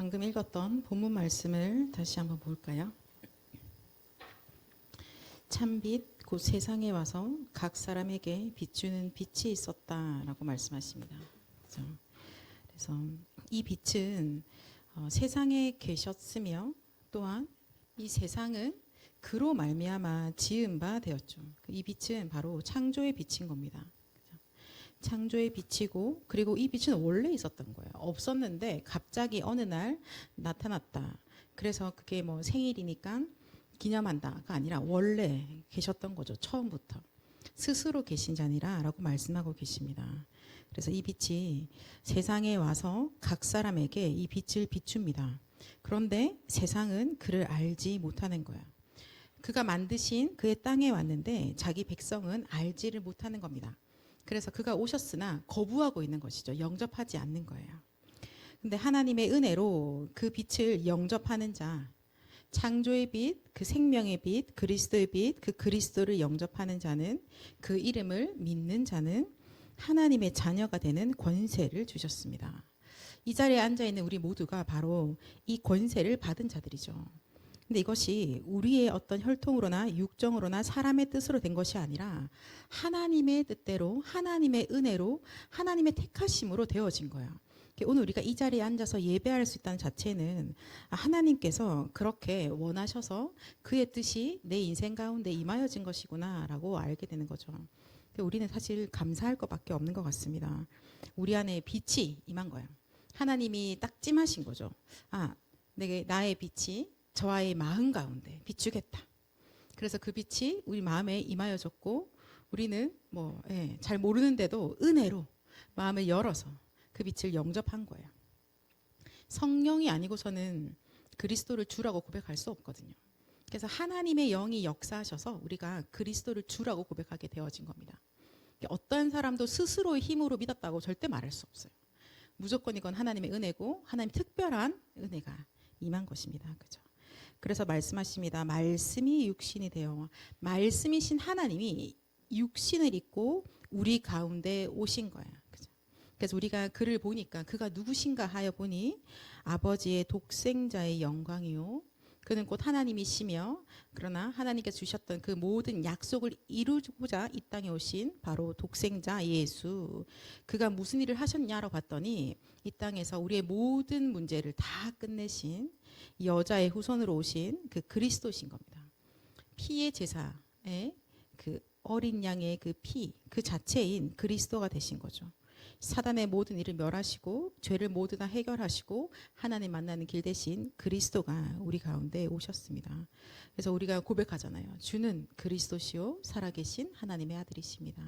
방금 읽었던 본문 말씀을 다시 한번 볼까요? 참빛 곧 세상에 와서 각 사람에게 비추는 빛이 있었다라고 말씀하십니다. 그래서 이 빛은 세상에 계셨으며 또한 이 세상은 그로 말미암아 지은 바 되었죠. 이 빛은 바로 창조의 빛인 겁니다. 창조의 빛이고, 그리고 이 빛은 원래 있었던 거예요. 없었는데 갑자기 어느 날 나타났다. 그래서 그게 뭐 생일이니까 기념한다가 아니라 원래 계셨던 거죠. 처음부터 스스로 계신 자니라 라고 말씀하고 계십니다. 그래서 이 빛이 세상에 와서 각 사람에게 이 빛을 비춥니다. 그런데 세상은 그를 알지 못하는 거예요. 그가 만드신 그의 땅에 왔는데 자기 백성은 알지를 못하는 겁니다. 그래서 그가 오셨으나 거부하고 있는 것이죠. 영접하지 않는 거예요. 근데 하나님의 은혜로 그 빛을 영접하는 자, 창조의 빛, 그 생명의 빛, 그리스도의 빛, 그 그리스도를 영접하는 자는, 그 이름을 믿는 자는 하나님의 자녀가 되는 권세를 주셨습니다. 이 자리에 앉아있는 우리 모두가 바로 이 권세를 받은 자들이죠. 근데 이것이 우리의 어떤 혈통으로나 육정으로나 사람의 뜻으로 된 것이 아니라 하나님의 뜻대로, 하나님의 은혜로, 하나님의 택하심으로 되어진 거예요. 오늘 우리가 이 자리에 앉아서 예배할 수 있다는 자체는 하나님께서 그렇게 원하셔서 그의 뜻이 내 인생 가운데 임하여진 것이구나 라고 알게 되는 거죠. 우리는 사실 감사할 것밖에 없는 것 같습니다. 우리 안에 빛이 임한 거예요. 하나님이 딱 찜하신 거죠. 나의 빛이 저와의 마음 가운데 비추겠다. 그래서 그 빛이 우리 마음에 임하여졌고, 우리는 잘 모르는데도 은혜로 마음을 열어서 그 빛을 영접한 거예요. 성령이 아니고서는 그리스도를 주라고 고백할 수 없거든요. 그래서 하나님의 영이 역사하셔서 우리가 그리스도를 주라고 고백하게 되어진 겁니다. 어떤 사람도 스스로의 힘으로 믿었다고 절대 말할 수 없어요. 무조건 이건 하나님의 은혜고 하나님의 특별한 은혜가 임한 것입니다. 그죠? 그래서 말씀하십니다. 말씀이 육신이 되어, 말씀이신 하나님이 육신을 입고 우리 가운데 오신 거예요. 그죠? 그래서 우리가 그를 보니까 그가 누구신가 하여 보니 아버지의 독생자의 영광이요, 그는 곧 하나님이시며 그러나 하나님께서 주셨던 그 모든 약속을 이루고자 이 땅에 오신 바로 독생자 예수, 그가 무슨 일을 하셨냐라고 봤더니 이 땅에서 우리의 모든 문제를 다 끝내신 여자의 후손으로 오신 그 그리스도신 겁니다. 피의 제사의 그 어린 양의 그 피, 그 자체인 그리스도가 되신 거죠. 사단의 모든 일을 멸하시고 죄를 모두 다 해결하시고 하나님 만나는 길 대신 그리스도가 우리 가운데 오셨습니다. 그래서 우리가 고백하잖아요. 주는 그리스도시요 살아계신 하나님의 아들이십니다.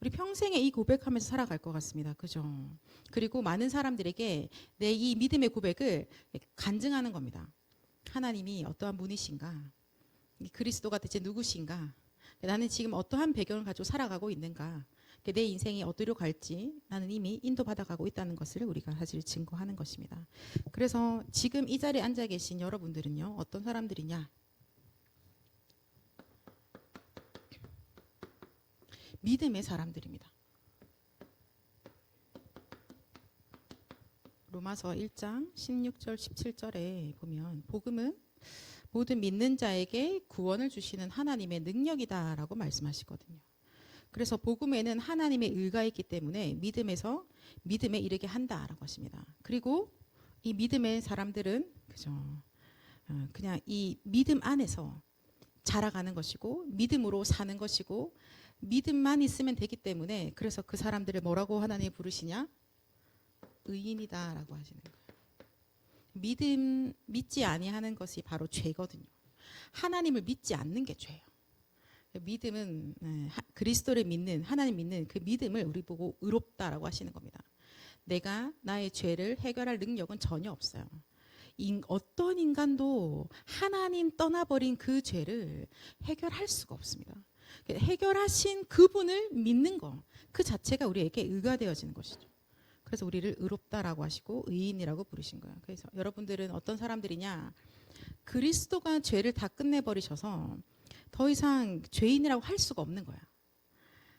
우리 평생에 이 고백하면서 살아갈 것 같습니다. 그죠? 그리고 많은 사람들에게 내 이 믿음의 고백을 간증하는 겁니다. 하나님이 어떠한 분이신가? 그리스도가 대체 누구신가? 나는 지금 어떠한 배경을 가지고 살아가고 있는가? 내 인생이 어디로 갈지 나는 이미 인도받아가고 있다는 것을 우리가 사실 증거하는 것입니다. 그래서 지금 이 자리에 앉아 계신 여러분들은요, 어떤 사람들이냐? 믿음의 사람들입니다. 로마서 1장 16절 17절에 보면 복음은 모든 믿는 자에게 구원을 주시는 하나님의 능력이다라고 말씀하시거든요. 그래서 복음에는 하나님의 의가 있기 때문에 믿음에 이르게 한다라고 하십니다. 그리고 이 믿음의 사람들은 그냥 이 믿음 안에서 자라가는 것이고 믿음으로 사는 것이고 믿음만 있으면 되기 때문에, 그래서 그 사람들을 뭐라고 하나님이 부르시냐? 의인이다라고 하시는 거예요. 믿지 아니하는 것이 바로 죄거든요. 하나님을 믿지 않는 게 죄예요. 믿음은 그리스도를 믿는, 하나님 믿는 그 믿음을 우리 보고 의롭다라고 하시는 겁니다. 내가 나의 죄를 해결할 능력은 전혀 없어요. 어떤 인간도 하나님 떠나버린 그 죄를 해결할 수가 없습니다. 해결하신 그분을 믿는 것, 그 자체가 우리에게 의가 되어지는 것이죠. 그래서 우리를 의롭다라고 하시고 의인이라고 부르신 거예요. 그래서 여러분들은 어떤 사람들이냐? 그리스도가 죄를 다 끝내버리셔서 더 이상 죄인이라고 할 수가 없는 거야.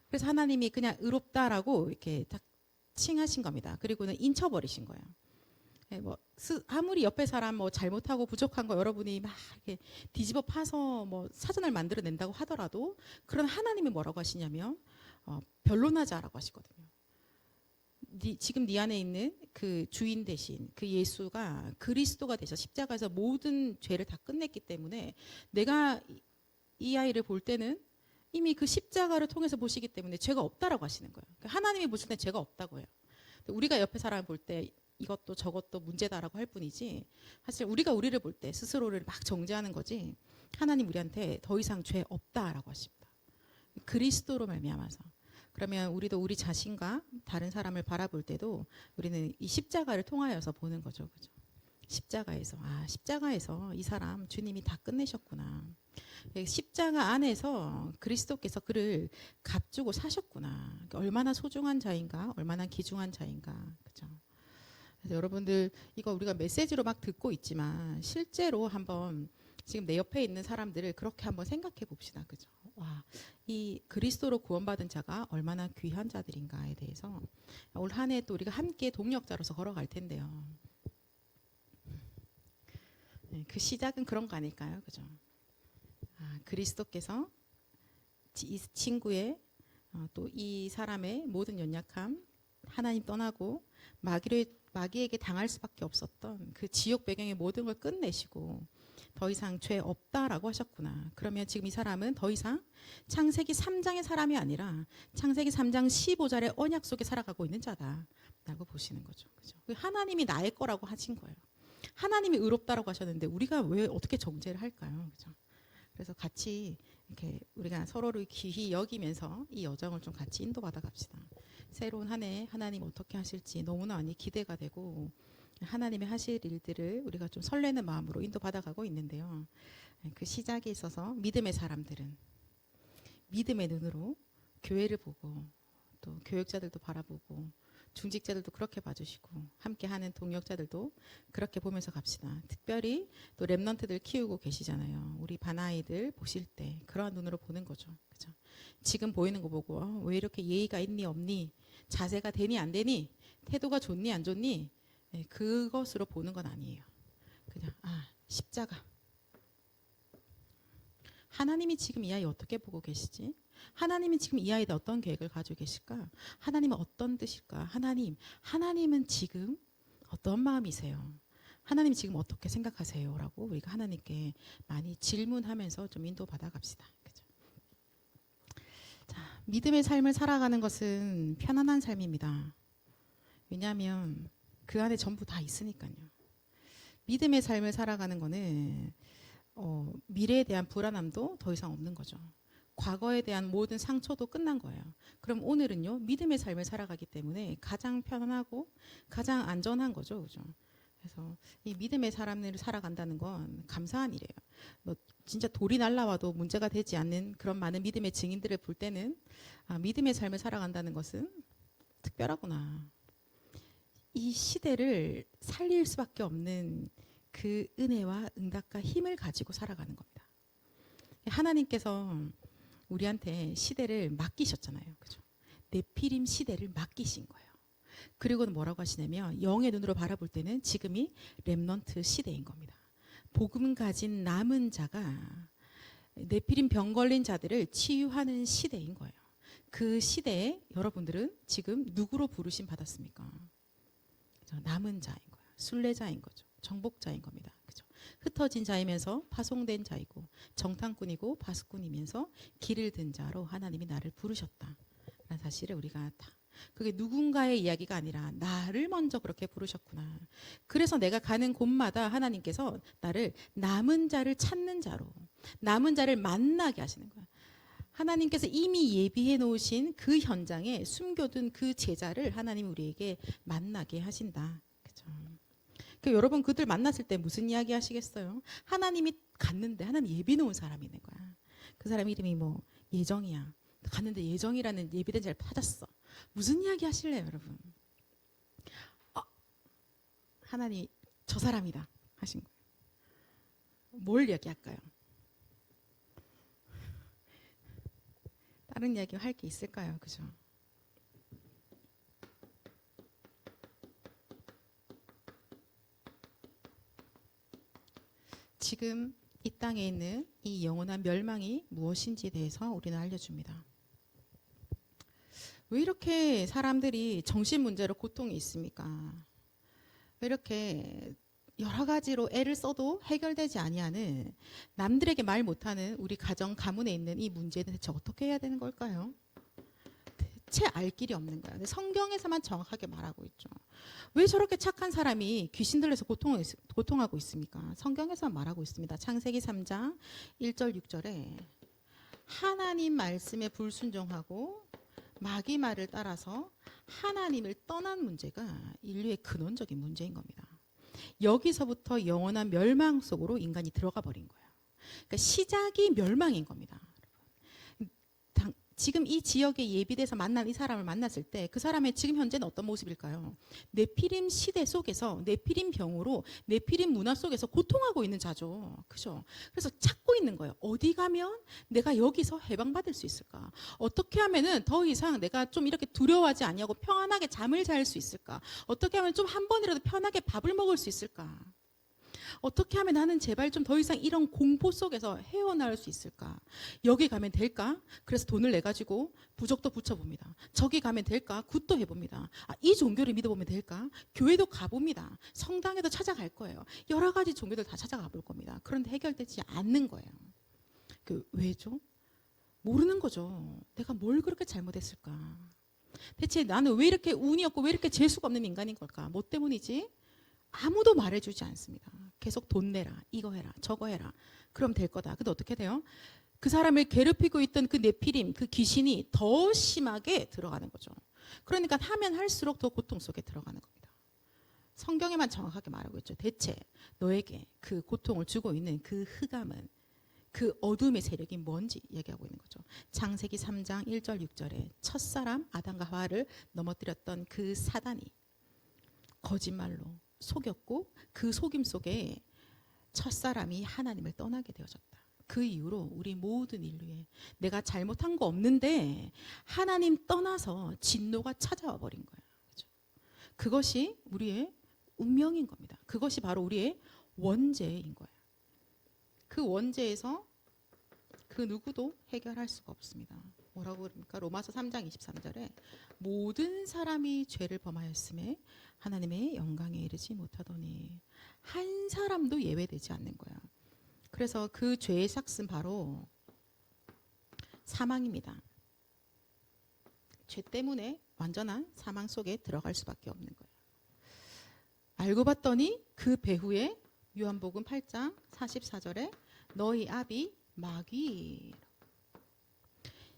그래서 하나님이 그냥 의롭다라고 이렇게 딱 칭하신 겁니다. 그리고는 인쳐버리신 거예요. 뭐 아무리 옆에 사람 뭐 잘못하고 부족한 거 여러분이 막 이렇게 뒤집어 파서 뭐 사전을 만들어낸다고 하더라도 그런 하나님이 뭐라고 하시냐면 변론하자라고 하시거든요. 지금 네 안에 있는 그 주인 대신 그 예수가 그리스도가 되셔 십자가에서 모든 죄를 다 끝냈기 때문에 내가 이 아이를 볼 때는 이미 그 십자가를 통해서 보시기 때문에 죄가 없다라고 하시는 거예요. 그러니까 하나님이 보실 때 죄가 없다고 해요. 우리가 옆에 사람을 볼 때 이것도 저것도 문제다라고 할 뿐이지 사실 우리가 우리를 볼 때 스스로를 막 정죄하는 거지 하나님 우리한테 더 이상 죄 없다라고 하십니다. 그리스도로 말미암아서. 그러면 우리도 우리 자신과 다른 사람을 바라볼 때도 우리는 이 십자가를 통하여서 보는 거죠. 그죠? 십자가에서 이 사람 주님이 다 끝내셨구나. 십자가 안에서 그리스도께서 그를 값주고 사셨구나. 얼마나 소중한 자인가, 얼마나 귀중한 자인가. 그죠? 그래서 여러분들 이거 우리가 메시지로 막 듣고 있지만 실제로 한번 지금 내 옆에 있는 사람들을 그렇게 한번 생각해 봅시다. 그죠? 와, 이 그리스도로 구원받은 자가 얼마나 귀한 자들인가에 대해서 올 한 해 또 우리가 함께 동력자로서 걸어갈 텐데요. 네, 그 시작은 그런 거 아닐까요? 그죠? 그리스도께서 이 친구의 또 이 사람의 모든 연약함 하나님 떠나고 마귀에게 당할 수밖에 없었던 그 지옥 배경의 모든 걸 끝내시고 더 이상 죄 없다라고 하셨구나. 그러면 지금 이 사람은 더 이상 창세기 3장의 사람이 아니라 창세기 3장 15절의 언약 속에 살아가고 있는 자다라고 보시는 거죠. 그죠? 하나님이 나의 거라고 하신 거예요. 하나님이 의롭다라고 하셨는데 우리가 왜 어떻게 정죄를 할까요? 그죠? 그래서 같이 이렇게 우리가 서로를 귀히 여기면서 이 여정을 좀 같이 인도받아 갑시다. 새로운 한 해 하나님 어떻게 하실지 너무나 많이 기대가 되고 하나님의 하실 일들을 우리가 좀 설레는 마음으로 인도받아 가고 있는데요. 그 시작에 있어서 믿음의 사람들은 믿음의 눈으로 교회를 보고 또 교육자들도 바라보고 중직자들도 그렇게 봐주시고 함께하는 동역자들도 그렇게 보면서 갑시다. 특별히 또 랩런트들 키우고 계시잖아요. 우리 반아이들 보실 때 그러한 눈으로 보는 거죠. 그죠? 지금 보이는 거 보고 왜 이렇게 예의가 있니 없니 자세가 되니 안 되니 태도가 좋니 안 좋니 네, 그것으로 보는 건 아니에요. 그냥 십자가 하나님이 지금 이 아이 어떻게 보고 계시지? 하나님이 지금 이 아이에 어떤 계획을 가지고 계실까? 하나님은 어떤 뜻일까? 하나님은 지금 어떤 마음이세요? 하나님 지금 어떻게 생각하세요? 라고 우리가 하나님께 많이 질문하면서 좀 인도받아 갑시다. 그죠? 자, 믿음의 삶을 살아가는 것은 편안한 삶입니다. 왜냐하면 그 안에 전부 다 있으니까요. 믿음의 삶을 살아가는 거는 미래에 대한 불안함도 더 이상 없는 거죠. 과거에 대한 모든 상처도 끝난 거예요. 그럼 오늘은요, 믿음의 삶을 살아가기 때문에 가장 편안하고 가장 안전한 거죠. 그죠? 그래서 이 믿음의 삶을 살아간다는 건 감사한 일이에요. 뭐 진짜 돌이 날라와도 문제가 되지 않는 그런 많은 믿음의 증인들을 볼 때는 믿음의 삶을 살아간다는 것은 특별하구나. 이 시대를 살릴 수밖에 없는 그 은혜와 응답과 힘을 가지고 살아가는 겁니다. 하나님께서 우리한테 시대를 맡기셨잖아요. 그죠? 네피림 시대를 맡기신 거예요. 그리고는 뭐라고 하시냐면 영의 눈으로 바라볼 때는 지금이 렘넌트 시대인 겁니다. 복음 가진 남은 자가 네피림 병 걸린 자들을 치유하는 시대인 거예요. 그 시대에 여러분들은 지금 누구로 부르심 받았습니까? 남은 자인 거예요. 순례자인 거죠. 정복자인 겁니다. 그죠? 흩어진 자이면서 파송된 자이고 정탐꾼이고 파수꾼이면서 길을 든 자로 하나님이 나를 부르셨다. 라는 사실을 우리가 다 그게 누군가의 이야기가 아니라 나를 먼저 그렇게 부르셨구나. 그래서 내가 가는 곳마다 하나님께서 나를 남은 자를 찾는 자로 남은 자를 만나게 하시는 거야. 하나님께서 이미 예비해 놓으신 그 현장에 숨겨둔 그 제자를 하나님 우리에게 만나게 하신다. 그죠? 여러분 그들 만났을 때 무슨 이야기 하시겠어요? 하나님이 갔는데 하나님 예비 놓은 사람이 있는 거야. 그 사람 이름이 뭐 예정이야. 갔는데 예정이라는 예비된 자를 찾았어. 무슨 이야기 하실래요, 여러분? 하나님 저 사람이다 하신 거예요. 뭘 이야기할까요? 다른 이야기 할 게 있을까요? 그죠? 지금 이 땅에 있는 이 영원한 멸망이 무엇인지에 대해서 우리는 알려줍니다. 왜 이렇게 사람들이 정신 문제로 고통이 있습니까? 왜 이렇게 여러 가지로 애를 써도 해결되지 아니하는, 남들에게 말 못하는 우리 가정 가문에 있는 이 문제는 대체 어떻게 해야 되는 걸까요? 대체 알 길이 없는 거야. 근데 성경에서만 정확하게 말하고 있죠. 왜 저렇게 착한 사람이 귀신 들려서 고통하고 있습니까? 성경에서만 말하고 있습니다. 창세기 3장 1절 6절에 하나님 말씀에 불순종하고 마귀 말을 따라서 하나님을 떠난 문제가 인류의 근원적인 문제인 겁니다. 여기서부터 영원한 멸망 속으로 인간이 들어가 버린 거예요. 그러니까 시작이 멸망인 겁니다. 지금 이 지역에 예비돼서 만난 이 사람을 만났을 때 그 사람의 지금 현재는 어떤 모습일까요? 네피림 시대 속에서 네피림 병으로 네피림 문화 속에서 고통하고 있는 자죠. 그죠? 그래서 찾고 있는 거예요. 어디 가면 내가 여기서 해방받을 수 있을까? 어떻게 하면은 더 이상 내가 좀 이렇게 두려워하지 않냐고 평안하게 잠을 잘 수 있을까? 어떻게 하면 좀 한 번이라도 편하게 밥을 먹을 수 있을까? 어떻게 하면 나는 제발 좀 더 이상 이런 공포 속에서 헤어나올 수 있을까? 여기 가면 될까? 그래서 돈을 내가지고 부적도 붙여봅니다. 저기 가면 될까? 굿도 해봅니다. 이 종교를 믿어보면 될까? 교회도 가봅니다. 성당에도 찾아갈 거예요. 여러 가지 종교들 다 찾아가 볼 겁니다. 그런데 해결되지 않는 거예요. 왜죠? 모르는 거죠. 내가 뭘 그렇게 잘못했을까? 대체 나는 왜 이렇게 운이 없고 왜 이렇게 재수가 없는 인간인 걸까? 뭐 때문이지? 아무도 말해주지 않습니다. 계속 돈 내라, 이거 해라, 저거 해라. 그럼 될 거다. 근데 어떻게 돼요? 그 사람을 괴롭히고 있던 그 네피림, 그 귀신이 더 심하게 들어가는 거죠. 그러니까 하면 할수록 더 고통 속에 들어가는 겁니다. 성경에만 정확하게 말하고 있죠. 대체 너에게 그 고통을 주고 있는 그 흑암은, 그 어둠의 세력이 뭔지 얘기하고 있는 거죠. 창세기 3장 1절 6절에 첫사람 아담과 하와를 넘어뜨렸던 그 사단이 거짓말로 속였고 그 속임 속에 첫사람이 하나님을 떠나게 되어졌다. 그 이후로 우리 모든 인류에 내가 잘못한 거 없는데 하나님 떠나서 진노가 찾아와 버린 거예요. 그렇죠? 그것이 우리의 운명인 겁니다. 그것이 바로 우리의 원죄인 거예요. 그 원죄에서 그 누구도 해결할 수가 없습니다. 뭐라고 그럽니까? 로마서 3장 23절에 모든 사람이 죄를 범하였음에 하나님의 영광에 이르지 못하더니 한 사람도 예외되지 않는 거야. 그래서 그 죄의 삭은 바로 사망입니다. 죄 때문에 완전한 사망 속에 들어갈 수밖에 없는 거예요. 알고 봤더니 그 배후에 요한복음 8장 44절에 너희 아비 마귀,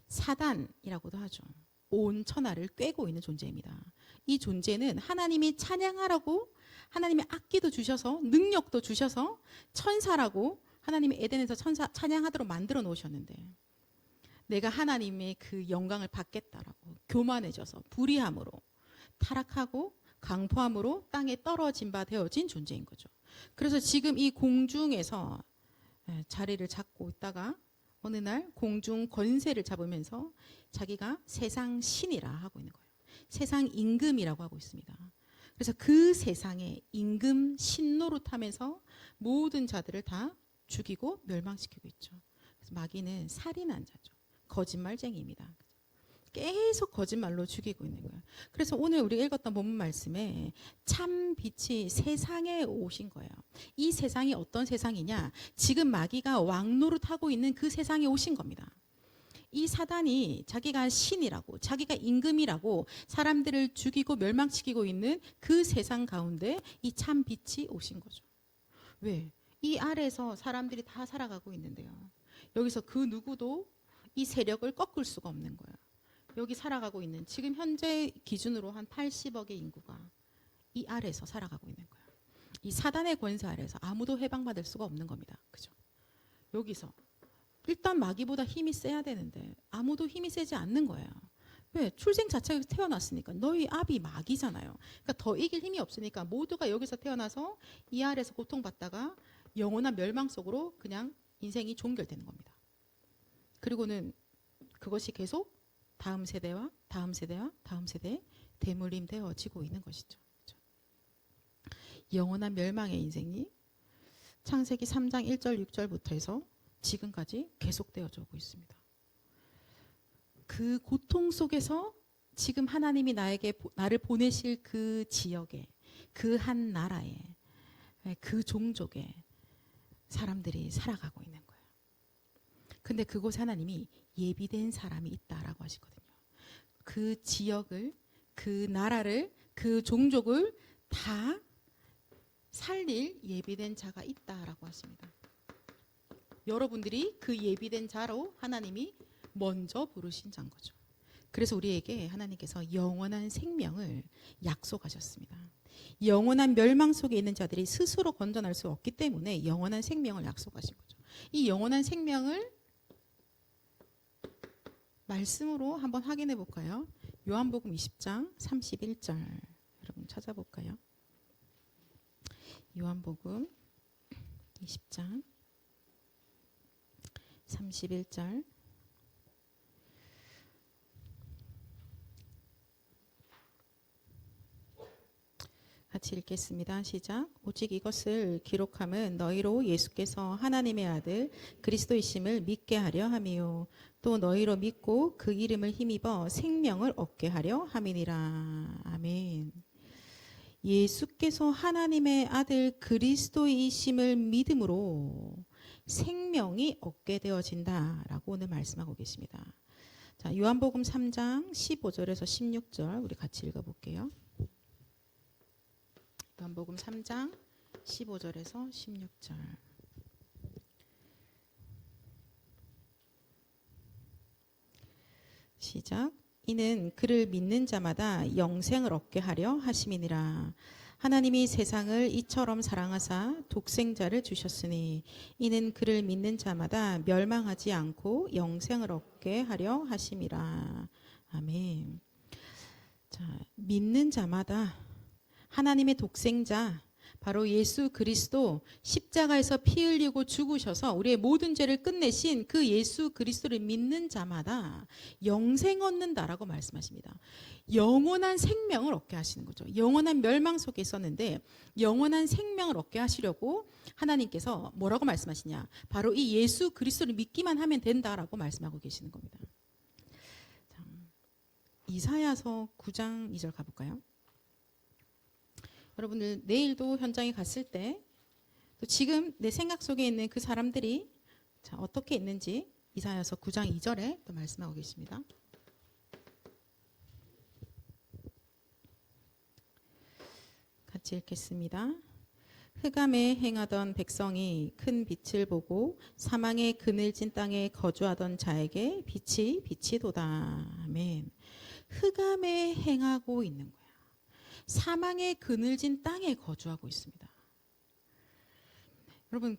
사단이라고도 하죠. 온 천하를 꿰고 있는 존재입니다. 이 존재는 하나님이 찬양하라고 하나님이 악기도 주셔서 능력도 주셔서 천사라고 하나님이 에덴에서 천사 찬양하도록 만들어 놓으셨는데 내가 하나님의 그 영광을 받겠다라고 교만해져서 불의함으로 타락하고 강포함으로 땅에 떨어진 바 되어진 존재인 거죠. 그래서 지금 이 공중에서 자리를 잡고 있다가 어느 날 공중 권세를 잡으면서 자기가 세상 신이라 하고 있는 거예요. 세상 임금이라고 하고 있습니다. 그래서 그 세상에 임금 신노릇하면서 모든 자들을 다 죽이고 멸망시키고 있죠. 그래서 마귀는 살인한 자죠. 거짓말쟁이입니다. 계속 거짓말로 죽이고 있는 거예요. 그래서 오늘 우리가 읽었던 본문 말씀에 참 빛이 세상에 오신 거예요. 이 세상이 어떤 세상이냐? 지금 마귀가 왕노릇하고 있는 그 세상에 오신 겁니다. 이 사단이 자기가 신이라고 자기가 임금이라고 사람들을 죽이고 멸망시키고 있는 그 세상 가운데 이 참 빛이 오신 거죠. 왜? 이 아래에서 사람들이 다 살아가고 있는데요. 여기서 그 누구도 이 세력을 꺾을 수가 없는 거예요. 여기 살아가고 있는 지금 현재 기준으로 한 80억의 인구가 이 아래에서 살아가고 있는 거예요. 이 사단의 권세 아래에서 아무도 해방받을 수가 없는 겁니다. 그죠? 여기서 일단 마귀보다 힘이 세야 되는데 아무도 힘이 세지 않는 거예요. 왜? 출생 자체가 태어났으니까 너희 아비 마귀잖아요. 그러니까 더 이길 힘이 없으니까 모두가 여기서 태어나서 이 아래에서 고통받다가 영원한 멸망 속으로 그냥 인생이 종결되는 겁니다. 그리고는 그것이 계속 다음 세대와 다음 세대와 다음 세대에 대물림되어지고 있는 것이죠. 그렇죠? 영원한 멸망의 인생이 창세기 3장 1절 6절부터 해서 지금까지 계속되어져 오고 있습니다. 그 고통 속에서 지금 하나님이 나를 보내실 그 지역에, 그 한 나라에, 그 종족에 사람들이 살아가고 있는 거예요. 근데 그곳에 하나님이 예비된 사람이 있다라고 하시거든요. 그 지역을, 그 나라를, 그 종족을 다 살릴 예비된 자가 있다라고 하십니다. 여러분들이 그 예비된 자로 하나님이 먼저 부르신 자인 거죠. 그래서 우리에게 하나님께서 영원한 생명을 약속하셨습니다. 영원한 멸망 속에 있는 자들이 스스로 건져날 수 없기 때문에 영원한 생명을 약속하신 거죠. 이 영원한 생명을 말씀으로 한번 확인해 볼까요? 요한복음 20장 31절 여러분 찾아볼까요? 요한복음 20장 31절 같이 읽겠습니다. 시작. 오직 이것을 기록함은 너희로 예수께서 하나님의 아들 그리스도이심을 믿게 하려 함이요 또 너희로 믿고 그 이름을 힘입어 생명을 얻게 하려 함이니라. 아멘. 예수께서 하나님의 아들 그리스도이심을 믿음으로 생명이 얻게 되어진다라고 오늘 말씀하고 계십니다. 자, 요한복음 3장 15절에서 16절 우리 같이 읽어볼게요. 요한복음 3장 15절에서 16절. 시작. 이는 그를 믿는 자마다 영생을 얻게 하려 하심이니라. 하나님이 세상을 이처럼 사랑하사 독생자를 주셨으니 이는 그를 믿는 자마다 멸망하지 않고 영생을 얻게 하려 하심이라. 아멘. 자, 믿는 자마다 하나님의 독생자 바로 예수 그리스도 십자가에서 피 흘리고 죽으셔서 우리의 모든 죄를 끝내신 그 예수 그리스도를 믿는 자마다 영생 얻는다라고 말씀하십니다. 영원한 생명을 얻게 하시는 거죠. 영원한 멸망 속에 있었는데 영원한 생명을 얻게 하시려고 하나님께서 뭐라고 말씀하시냐? 바로 이 예수 그리스도를 믿기만 하면 된다라고 말씀하고 계시는 겁니다. 자, 이사야서 9장 2절 가볼까요? 여러분들 내일도 현장에 갔을 때 또 지금 내 생각 속에 있는 그 사람들이 자, 어떻게 있는지 이사야서 9장 2절에 또 말씀하고 계십니다. 같이 읽겠습니다. 흑암에 행하던 백성이 큰 빛을 보고 사망의 그늘진 땅에 거주하던 자에게 빛이 비치도다. 아멘. 흑암에 행하고 있는 거예요. 사망의 그늘진 땅에 거주하고 있습니다. 여러분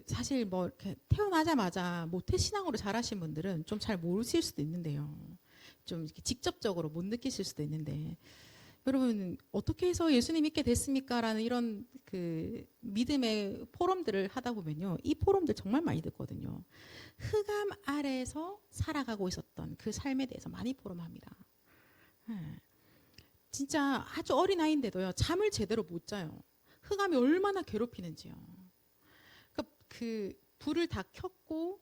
사실 뭐 이렇게 태어나자마자 모태신앙으로 자라신 분들은 좀 잘 모르실 수도 있는데요. 좀 이렇게 직접적으로 못 느끼실 수도 있는데 여러분 어떻게 해서 예수님 믿게 됐습니까? 라는 이런 믿음의 포럼들을 하다 보면요. 이 포럼들 정말 많이 듣거든요. 흑암 아래에서 살아가고 있었던 그 삶에 대해서 많이 포럼합니다. 진짜 아주 어린 아이인데도요. 잠을 제대로 못 자요. 흑암이 얼마나 괴롭히는지요. 그러니까 불을 다 켰고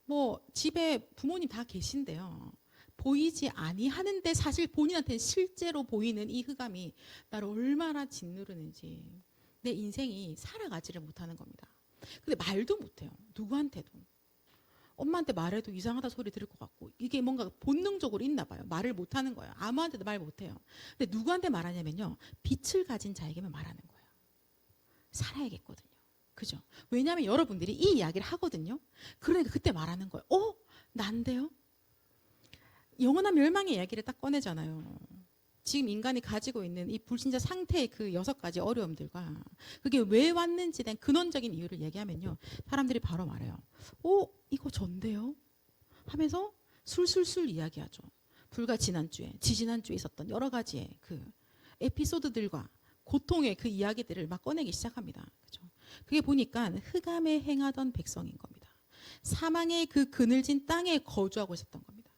뭐 집에 부모님 다 계신데요. 보이지 아니하는데 사실 본인한테는 실제로 보이는 이 흑암이 나를 얼마나 짓누르는지 내 인생이 살아가지를 못하는 겁니다. 근데 말도 못해요. 누구한테도. 엄마한테 말해도 이상하다 소리 들을 것 같고 이게 뭔가 본능적으로 있나 봐요. 말을 못하는 거예요. 아무한테도 말 못해요. 근데 누구한테 말하냐면요. 빛을 가진 자에게만 말하는 거예요. 살아야겠거든요. 그죠? 왜냐하면 여러분들이 이 이야기를 하거든요. 그러니까 그때 말하는 거예요. 난데요? 영원한 멸망의 이야기를 딱 꺼내잖아요. 지금 인간이 가지고 있는 이 불신자 상태의 그 6가지 어려움들과 그게 왜 왔는지 된 근원적인 이유를 얘기하면요. 사람들이 바로 말해요. 이거 전데요? 하면서 술술술 이야기하죠. 불과 지난주에, 지지난주에 있었던 여러 가지의 그 에피소드들과 고통의 그 이야기들을 막 꺼내기 시작합니다. 그죠? 그게 보니까 흑암에 행하던 백성인 겁니다. 사망의 그 그늘진 땅에 거주하고 있었던 겁니다.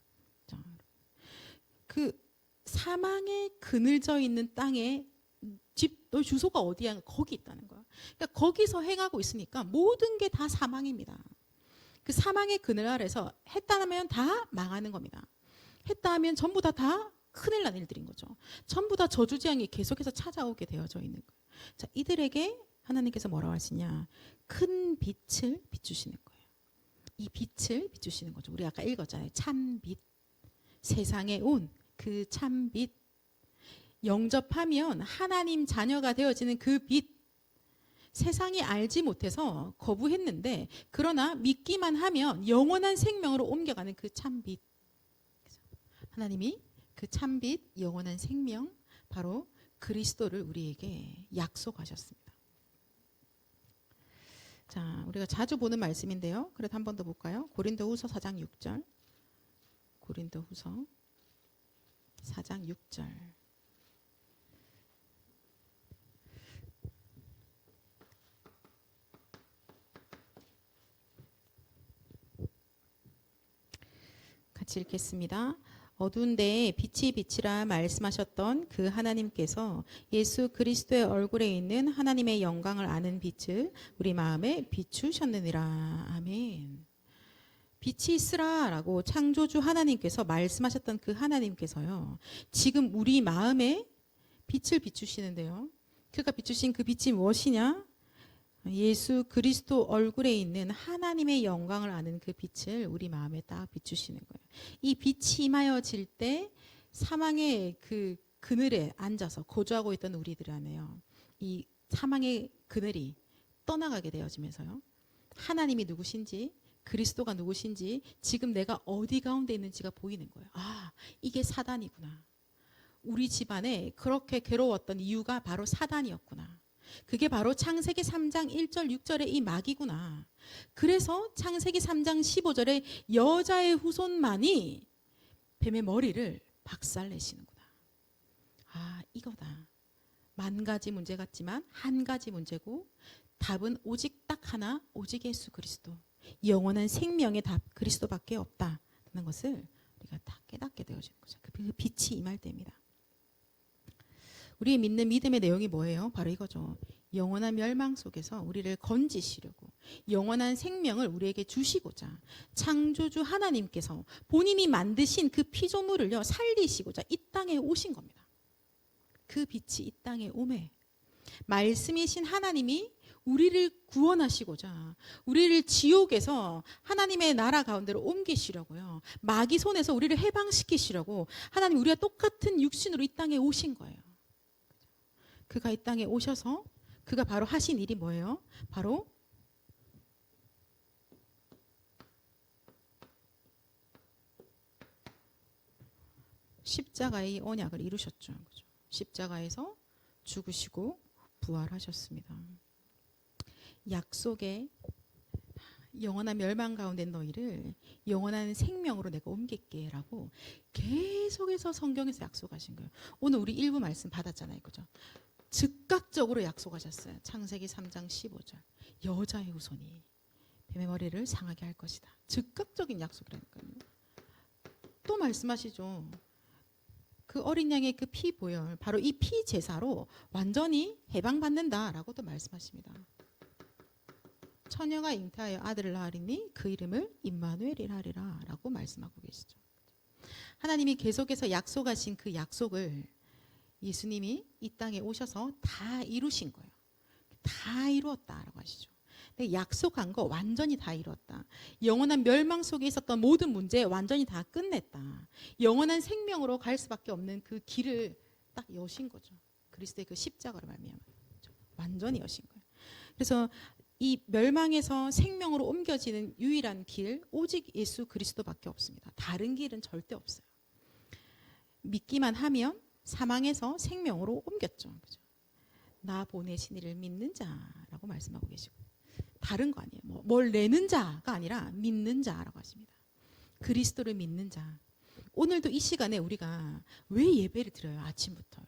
그 사망에 그늘져 있는 땅에 집, 너 주소가 어디야? 거기 있다는 거야. 그러니까 거기서 행하고 있으니까 모든 게 다 사망입니다. 그 사망의 그늘 아래서 했다 하면 다 망하는 겁니다. 했다 하면 전부 다 큰일 난 일들인 거죠. 전부 다 저주재앙이 계속해서 찾아오게 되어져 있는 거예요. 자, 이들에게 하나님께서 뭐라고 하시냐? 큰 빛을 비추시는 거예요. 이 빛을 비추시는 거죠. 우리 아까 읽었잖아요. 참빛. 세상에 온 그 참빛. 영접하면 하나님 자녀가 되어지는 그 빛. 세상이 알지 못해서 거부했는데 그러나 믿기만 하면 영원한 생명으로 옮겨가는 그 참빛. 하나님이 그 참빛 영원한 생명 바로 그리스도를 우리에게 약속하셨습니다. 자, 우리가 자주 보는 말씀인데요. 그래도 한 번 더 볼까요? 고린도후서 4장 6절. 고린도후서 4장 6절. 같이 읽겠습니다. 어두운 데에 빛이 빛이라 말씀하셨던 그 하나님께서 예수 그리스도의 얼굴에 있는 하나님의 영광을 아는 빛을 우리 마음에 비추셨느니라. 아멘. 빛이 있으라라고 창조주 하나님께서 말씀하셨던 그 하나님께서요. 지금 우리 마음에 빛을 비추시는데요. 그가 비추신 그 빛이 무엇이냐? 예수 그리스도 얼굴에 있는 하나님의 영광을 아는 그 빛을 우리 마음에 딱 비추시는 거예요. 이 빛이 임하여질 때 사망의 그 그늘에 앉아서 거주하고 있던 우리들 안에요. 이 사망의 그늘이 떠나가게 되어지면서요. 하나님이 누구신지 그리스도가 누구신지 지금 내가 어디 가운데 있는지가 보이는 거예요. 아, 이게 사단이구나. 우리 집안에 그렇게 괴로웠던 이유가 바로 사단이었구나. 그게 바로 창세기 3장 1절 6절의 이 마귀구나. 그래서 창세기 3장 15절에 여자의 후손만이 뱀의 머리를 박살내시는구나. 아, 이거다. 만 가지 문제 같지만 한 가지 문제고 답은 오직 딱 하나, 오직 예수 그리스도. 영원한 생명의 답 그리스도밖에 없다는 것을 우리가 다 깨닫게 되어지는 거죠. 그 빛이 임할 때입니다. 우리의 믿는 믿음의 내용이 뭐예요? 바로 이거죠. 영원한 멸망 속에서 우리를 건지시려고 영원한 생명을 우리에게 주시고자 창조주 하나님께서 본인이 만드신 그 피조물을요 살리시고자 이 땅에 오신 겁니다. 그 빛이 이 땅에 오매 말씀이신 하나님이 우리를 구원하시고자 우리를 지옥에서 하나님의 나라 가운데로 옮기시려고요. 마귀 손에서 우리를 해방시키시려고 하나님 우리가 똑같은 육신으로 이 땅에 오신 거예요. 그가 이 땅에 오셔서 그가 바로 하신 일이 뭐예요? 바로 십자가의 언약을 이루셨죠. 그죠? 십자가에서 죽으시고 부활하셨습니다. 약속의 영원한 멸망 가운데 너희를 영원한 생명으로 내가 옮길게 라고 계속해서 성경에서 약속하신 거예요. 오늘 우리 일부 말씀 받았잖아요. 그죠? 즉각적으로 약속하셨어요. 창세기 3장 15절. 여자의 후손이 뱀의 머리를 상하게 할 것이다. 즉각적인 약속이라니까요. 또 말씀하시죠. 그 어린 양의 그 피 보혈, 바로 이 피 제사로 완전히 해방받는다라고 또 말씀하십니다. 처녀가 잉태하여 아들을 낳으리니 그 이름을 임마누엘이라 하리라 라고 말씀하고 계시죠. 하나님이 계속해서 약속하신 그 약속을 예수님이 이 땅에 오셔서 다 이루신 거예요. 다 이루었다라고 하시죠. 근데 약속한 거 완전히 다 이루었다. 영원한 멸망 속에 있었던 모든 문제 완전히 다 끝냈다. 영원한 생명으로 갈 수밖에 없는 그 길을 딱 여신 거죠. 그리스도의 그 십자가를 말미암아 완전히 여신 거예요. 그래서 이 멸망에서 생명으로 옮겨지는 유일한 길 오직 예수 그리스도밖에 없습니다. 다른 길은 절대 없어요. 믿기만 하면 사망에서 생명으로 옮겼죠. 그죠? 나 보내신 이를 믿는 자라고 말씀하고 계시고 다른 거 아니에요. 뭘 내는 자가 아니라 믿는 자라고 하십니다. 그리스도를 믿는 자. 오늘도 이 시간에 우리가 왜 예배를 드려요? 아침부터.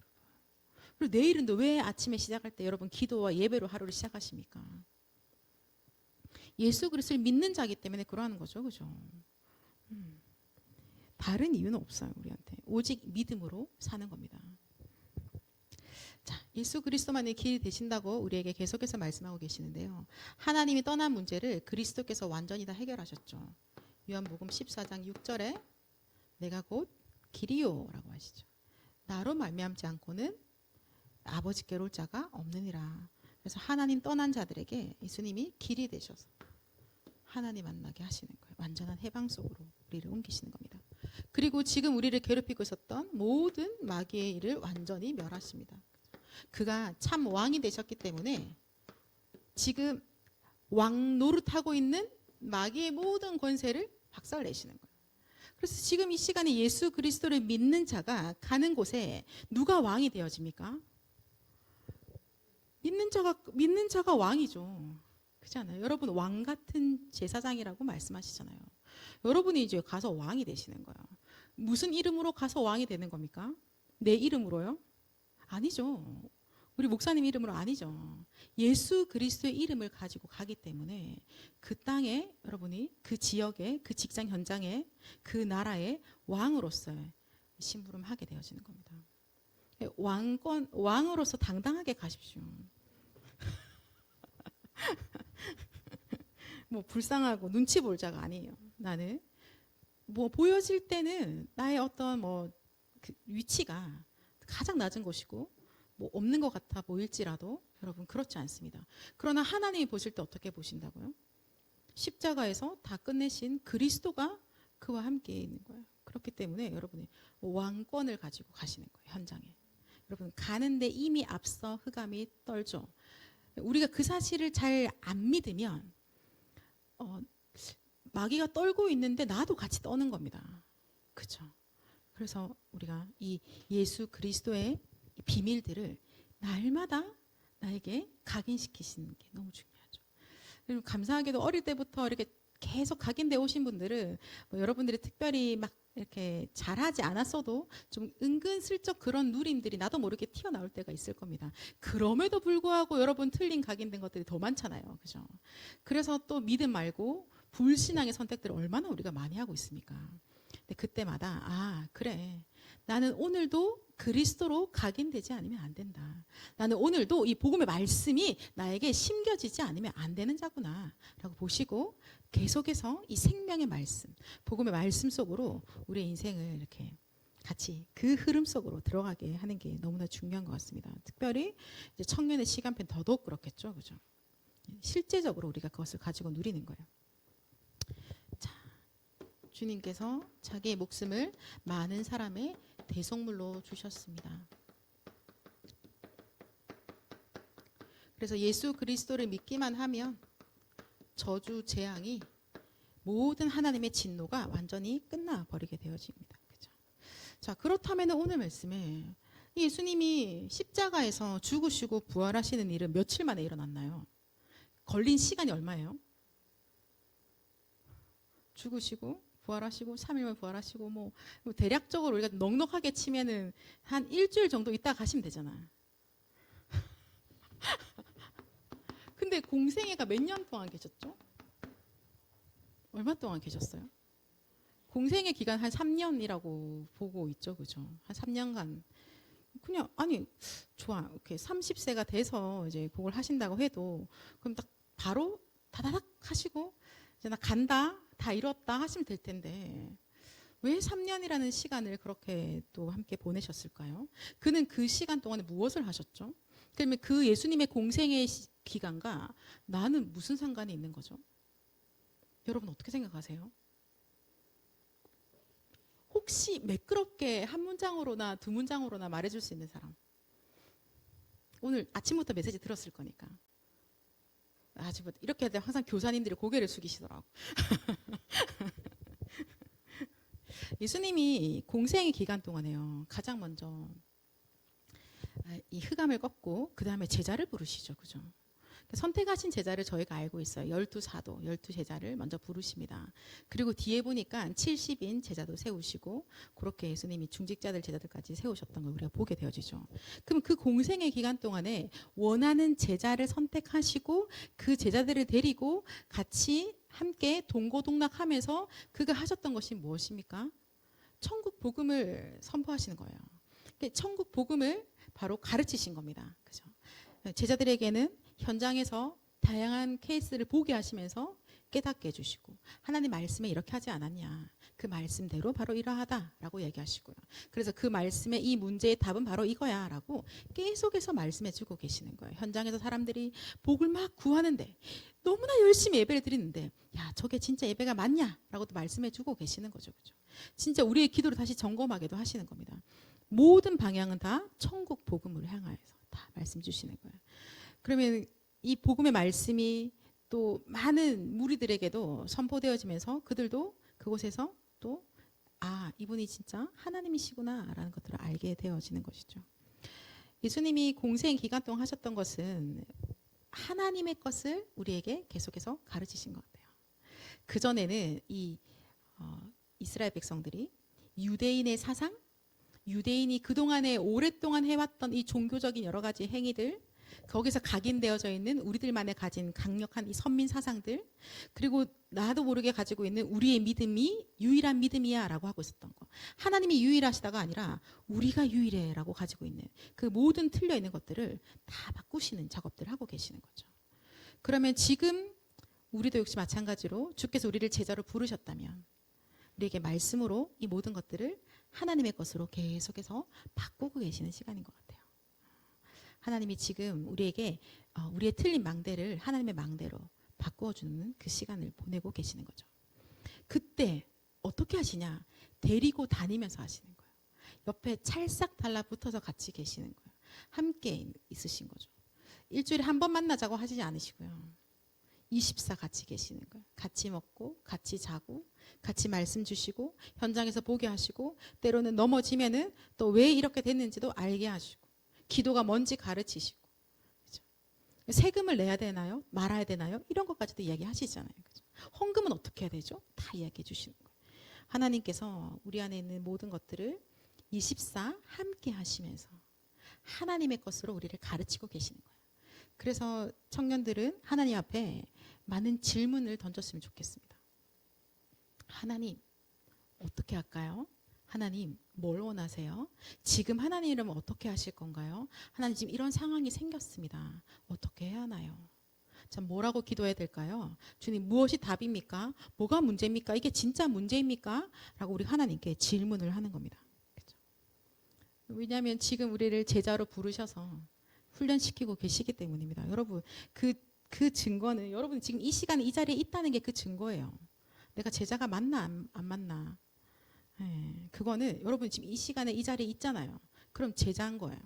그리고 내일은 또 왜 아침에 시작할 때 여러분 기도와 예배로 하루를 시작하십니까? 예수 그리스도를 믿는 자이기 때문에 그러하는 거죠. 그죠? 다른 이유는 없어요. 우리한테. 오직 믿음으로 사는 겁니다. 자, 예수 그리스도만이 길이 되신다고 우리에게 계속해서 말씀하고 계시는데요. 하나님이 떠난 문제를 그리스도께서 완전히 다 해결하셨죠. 요한복음 14장 6절에 내가 곧 길이요 라고 하시죠. 나로 말미암지 않고는 아버지께로 올 자가 없느니라. 그래서 하나님 떠난 자들에게 예수님이 길이 되셔서 하나님 만나게 하시는 거예요. 완전한 해방 속으로 우리를 옮기시는 겁니다. 그리고 지금 우리를 괴롭히고 있었던 모든 마귀의 일을 완전히 멸하십니다. 그가 참 왕이 되셨기 때문에 지금 왕 노릇하고 있는 마귀의 모든 권세를 박살내시는 거예요. 그래서 지금 이 시간에 예수 그리스도를 믿는 자가 가는 곳에 누가 왕이 되어집니까? 믿는 자가 왕이죠. 그렇지 않아요? 여러분 왕 같은 제사장이라고 말씀하시잖아요. 여러분이 이제 가서 왕이 되시는 거예요. 무슨 이름으로 가서 왕이 되는 겁니까? 내 이름으로요? 아니죠. 우리 목사님 이름으로 아니죠. 예수 그리스도의 이름을 가지고 가기 때문에 그 땅에 여러분이 그 지역에 그 직장 현장에 그 나라의 왕으로서의 심부름하게 되어지는 겁니다. 왕으로서 당당하게 가십시오. 뭐 불쌍하고 눈치 볼 자가 아니에요. 나는 뭐 보여질 때는 나의 어떤 그 위치가 가장 낮은 곳이고 뭐 없는 것 같아 보일지라도 여러분 그렇지 않습니다. 그러나 하나님이 보실 때 어떻게 보신다고요? 십자가에서 다 끝내신 그리스도가 그와 함께 있는 거예요. 그렇기 때문에 여러분이 왕권을 가지고 가시는 거예요. 현장에. 여러분 가는데 이미 앞서 흑암이 떨죠. 우리가 그 사실을 잘 안 믿으면 마귀가 떨고 있는데 나도 같이 떠는 겁니다. 그렇죠? 그래서 우리가 이 예수 그리스도의 비밀들을 날마다 나에게 각인시키시는 게 너무 중요하죠. 그리고 감사하게도 어릴 때부터 이렇게 계속 각인돼 오신 분들은 뭐 여러분들이 특별히 막 이렇게 잘하지 않았어도 좀 은근슬쩍 그런 누림들이 나도 모르게 튀어나올 때가 있을 겁니다. 그럼에도 불구하고 여러분 틀린 각인된 것들이 더 많잖아요. 그죠? 그래서 또 믿음 말고 불신앙의 선택들을 얼마나 우리가 많이 하고 있습니까? 근데 그때마다 그래. 나는 오늘도 그리스도로 각인되지 않으면 안 된다. 나는 오늘도 이 복음의 말씀이 나에게 심겨지지 않으면 안 되는 자구나 라고 보시고 계속해서 이 생명의 말씀, 복음의 말씀 속으로 우리의 인생을 이렇게 같이 그 흐름 속으로 들어가게 하는 게 너무나 중요한 것 같습니다. 특별히 이제 청년의 시간표는 더더욱 그렇겠죠. 그죠? 실제적으로 우리가 그것을 가지고 누리는 거예요. 자, 주님께서 자기의 목숨을 많은 사람의 대속물로 주셨습니다. 그래서 예수 그리스도를 믿기만 하면 저주 재앙이 모든 하나님의 진노가 완전히 끝나버리게 되어집니다. 그렇죠? 자, 그렇다면 오늘 말씀에 예수님이 십자가에서 죽으시고 부활하시는 일은 며칠 만에 일어났나요? 걸린 시간이 얼마예요? 죽으시고 부활하시고 3일만 부활하시고 뭐 대략적으로 우리가 넉넉하게 치면은 한 일주일 정도 있다 가시면 되잖아. 근데 공생애가 몇 년 동안 계셨죠? 얼마 동안 계셨어요? 공생애 기간 한 3년이라고 보고 있죠. 그죠? 한 3년간 그냥 좋아. 이렇게 30세가 돼서 이제 그걸 하신다고 해도 그럼 딱 바로 다다닥 하시고 이제 나 간다. 다 이뤘다 하시면 될 텐데 왜 3년이라는 시간을 그렇게 또 함께 보내셨을까요? 그는 그 시간 동안에 무엇을 하셨죠? 그러면 그 예수님의 공생의 기간과 나는 무슨 상관이 있는 거죠? 여러분 어떻게 생각하세요? 혹시 매끄럽게 한 문장으로나 두 문장으로나 말해줄 수 있는 사람? 오늘 아침부터 메시지 들었을 거니까. 아침부터 이렇게 해야 항상 교사님들이 고개를 숙이시더라고. 예수님이 공생의 기간 동안에요. 가장 먼저 이 흑암을 꺾고 그 다음에 제자를 부르시죠. 그죠? 선택하신 제자를 저희가 알고 있어요. 12사도, 12제자를 먼저 부르십니다. 그리고 뒤에 보니까 70인 제자도 세우시고 그렇게 예수님이 중직자들 제자들까지 세우셨던 걸 우리가 보게 되어지죠. 그럼 그 공생의 기간 동안에 원하는 제자를 선택하시고 그 제자들을 데리고 같이 함께 동고동락하면서 그가 하셨던 것이 무엇입니까? 천국 복음을 선포하시는 거예요. 천국 복음을 바로 가르치신 겁니다. 그죠? 제자들에게는 현장에서 다양한 케이스를 보게 하시면서 깨닫게 해주시고 하나님 말씀에 이렇게 하지 않았냐. 그 말씀대로 바로 이러하다라고 얘기하시고요. 그래서 그 말씀의 이 문제의 답은 바로 이거야라고 계속해서 말씀해주고 계시는 거예요. 현장에서 사람들이 복을 막 구하는데 너무나 열심히 예배를 드리는데 야 저게 진짜 예배가 맞냐라고도 말씀해주고 계시는 거죠. 그죠? 진짜 우리의 기도를 다시 점검하게도 하시는 겁니다. 모든 방향은 다 천국 복음을 향하여서 다 말씀 주시는 거예요. 그러면 이 복음의 말씀이 또 많은 무리들에게도 선포되어지면서 그들도 그곳에서 또 이분이 진짜 하나님이시구나라는 것들을 알게 되어지는 것이죠. 예수님이 공생 기간 동안 하셨던 것은 하나님의 것을 우리에게 계속해서 가르치신 것 같아요. 그전에는 이스라엘 백성들이 유대인의 사상, 유대인이 그동안에 오랫동안 해왔던 이 종교적인 여러 가지 행위들, 거기서 각인되어져 있는 우리들만의 가진 강력한 이 선민 사상들, 그리고 나도 모르게 가지고 있는 우리의 믿음이 유일한 믿음이야 라고 하고 있었던 거. 하나님이 유일하시다가 아니라 우리가 유일해 라고 가지고 있는 그 모든 틀려 있는 것들을 다 바꾸시는 작업들을 하고 계시는 거죠. 그러면 지금 우리도 역시 마찬가지로 주께서 우리를 제자로 부르셨다면 우리에게 말씀으로 이 모든 것들을 하나님의 것으로 계속해서 바꾸고 계시는 시간인 것 같아요. 하나님이 지금 우리에게 우리의 틀린 망대를 하나님의 망대로 바꾸어주는 그 시간을 보내고 계시는 거죠. 그때 어떻게 하시냐? 데리고 다니면서 하시는 거예요. 옆에 찰싹 달라붙어서 같이 계시는 거예요. 함께 있으신 거죠. 일주일에 한 번 만나자고 하시지 않으시고요. 24 같이 계시는 거예요. 같이 먹고 같이 자고 같이 말씀 주시고 현장에서 보게 하시고 때로는 넘어지면은 또 왜 이렇게 됐는지도 알게 하시고 기도가 뭔지 가르치시고 그렇죠? 세금을 내야 되나요? 말아야 되나요? 이런 것까지도 이야기하시잖아요. 그렇죠? 헌금은 어떻게 해야 되죠? 다 이야기해 주시는 거예요. 하나님께서 우리 안에 있는 모든 것들을 24 함께 하시면서 하나님의 것으로 우리를 가르치고 계시는 거예요. 그래서 청년들은 하나님 앞에 많은 질문을 던졌으면 좋겠습니다. 하나님, 어떻게 할까요? 하나님, 뭘 원하세요? 지금 하나님이라면 어떻게 하실 건가요? 하나님, 지금 이런 상황이 생겼습니다. 어떻게 해야 하나요? 참, 뭐라고 기도해야 될까요? 주님, 무엇이 답입니까? 뭐가 문제입니까? 이게 진짜 문제입니까? 라고 우리 하나님께 질문을 하는 겁니다. 그렇죠? 왜냐하면 지금 우리를 제자로 부르셔서 훈련시키고 계시기 때문입니다. 여러분, 그 증거는 여러분 지금 이 시간에 이 자리에 있다는 게 그 증거예요. 내가 제자가 맞나 안 맞나? 그거는 여러분 지금 이 시간에 이 자리에 있잖아요. 그럼 제자인 거예요.